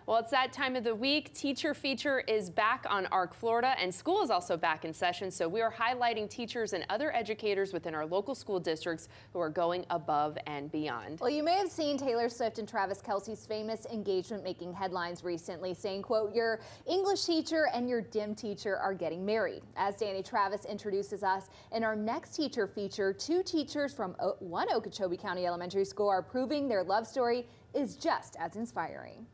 Well, it's that time of the week. Teacher Feature is back on ARC Florida, and school is also back in session. So we are highlighting teachers and other educators within our local school districts who are going above and beyond. Well, you may have seen Taylor Swift and Travis Kelce's famous engagement making headlines recently saying, quote, your English teacher and your DIM teacher are getting married. As Danny Travis introduces us in our next Teacher Feature, two teachers from one Okeechobee County elementary school are proving their love story is just as inspiring.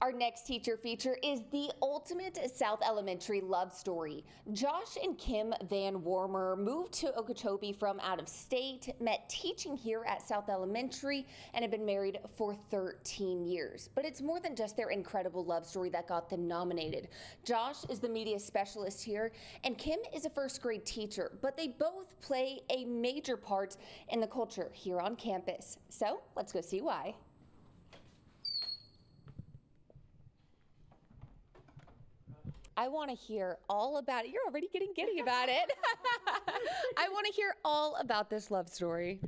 Our next Teacher Feature is the ultimate South Elementary love story. Josh and Kim Van Warmer moved to Okeechobee from out of state, met teaching here at South Elementary, and have been married for 13 years. But it's more than just their incredible love story that got them nominated. Josh is the media specialist here, and Kim is a first grade teacher, but they both play a major part in the culture here on campus. So let's go see why. I want to hear all about it. You're already getting giddy about it. I want to hear all about this love story.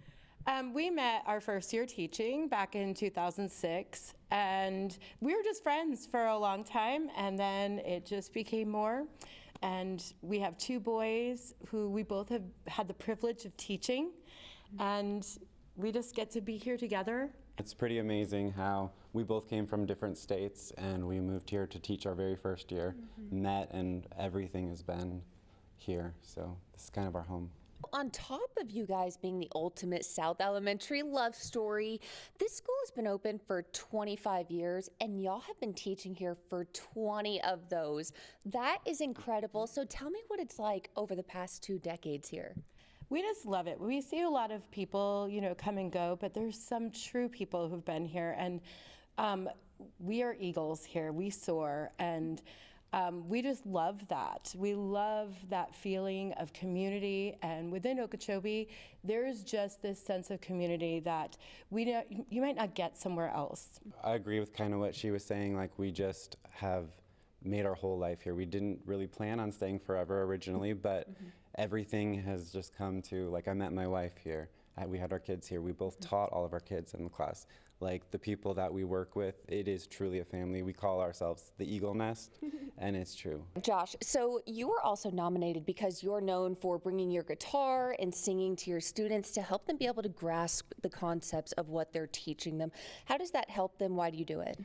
We met our first year teaching back in 2006, and we were just friends for a long time, and then it just became more. And we have two boys who we both have had the privilege of teaching, and we just get to be here together. It's pretty amazing how we both came from different states and we moved here to teach our very first year, met, and everything has been here. So this is kind of our home. On top of you guys being the ultimate South Elementary love story, this school has been open for 25 years and y'all have been teaching here for 20 of those. That is incredible. So tell me what it's like over the past 2 decades here. We just love it. We see a lot of people, come and go, but there's some true people who've been here, and we are eagles here. We soar, and we just love that. We love that feeling of community, and within Okeechobee, there's just this sense of community that you might not get somewhere else. I agree with kind of what she was saying, like we just have made our whole life here. We didn't really plan on staying forever originally, but everything has just come to, like I met my wife here, we had our kids here, we both taught all of our kids in the class. Like the people that we work with, it is truly a family. We call ourselves the Eagle Nest, and it's true. Josh, so you were also nominated because you're known for bringing your guitar and singing to your students to help them be able to grasp the concepts of what they're teaching them. How does that help them? Why do you do it?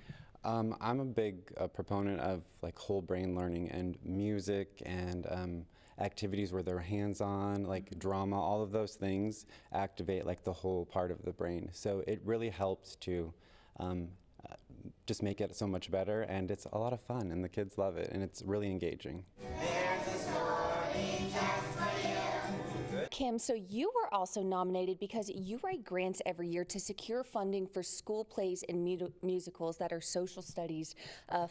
I'm a big proponent of like whole brain learning, and music and activities where they're hands-on, like drama, all of those things activate like the whole part of the brain. So it really helps to just make it so much better, and it's a lot of fun, and the kids love it, and it's really engaging. Kim, so you were also nominated because you write grants every year to secure funding for school plays and musicals that are social studies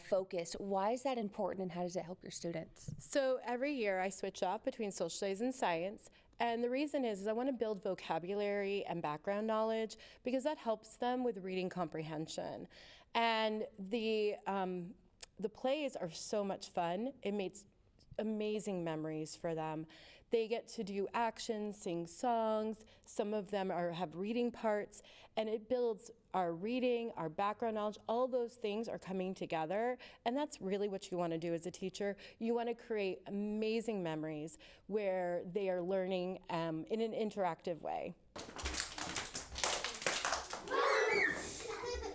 focused. Why is that important, and how does it help your students? So every year I switch off between social studies and science, and the reason is I want to build vocabulary and background knowledge because that helps them with reading comprehension. And the plays are so much fun. It makes amazing memories for them. They get to do actions, sing songs, some of them have reading parts, and it builds our reading, our background knowledge, all those things are coming together, and that's really what you want to do as a teacher. You want to create amazing memories where they are learning in an interactive way.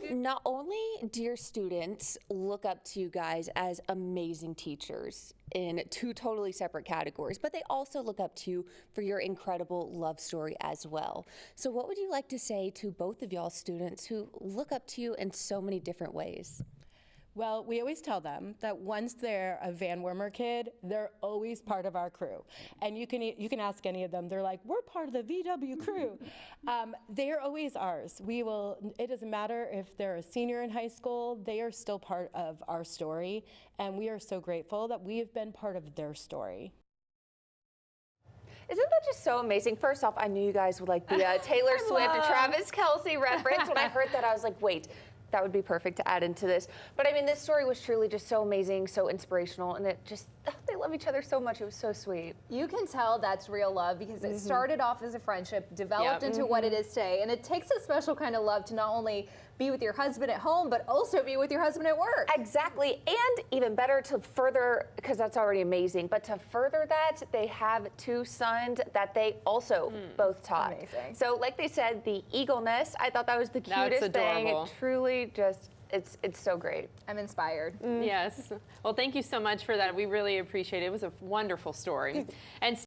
Not only do your students look up to you guys as amazing teachers in 2 totally separate categories, but they also look up to you for your incredible love story as well. So what would you like to say to both of y'all students who look up to you in so many different ways? Well, we always tell them that once they're a Van Wormer kid, they're always part of our crew. And you can ask any of them, they're like, we're part of the VW crew. They're always ours. It doesn't matter if they're a senior in high school, they are still part of our story. And we are so grateful that we have been part of their story. Isn't that just so amazing? First off, I knew you guys would like the Taylor Swift and Travis Kelce reference. When I heard that, I was like, wait, that would be perfect to add into this. But I mean, this story was truly just so amazing, so inspirational, and it just, they love each other so much. It was so sweet. You can tell that's real love because it started off as a friendship, developed into what it is today, and it takes a special kind of love to not only be with your husband at home, but also be with your husband at work. Exactly, and even better to further, because that's already amazing, but to further that, they have 2 sons that they also both taught. Amazing. So like they said, the eagle nest, I thought that was the That's cutest thing. adorable. It truly just, it's so great. I'm inspired. Yes. Well, thank you so much for that. We really appreciate it. It was a wonderful story. And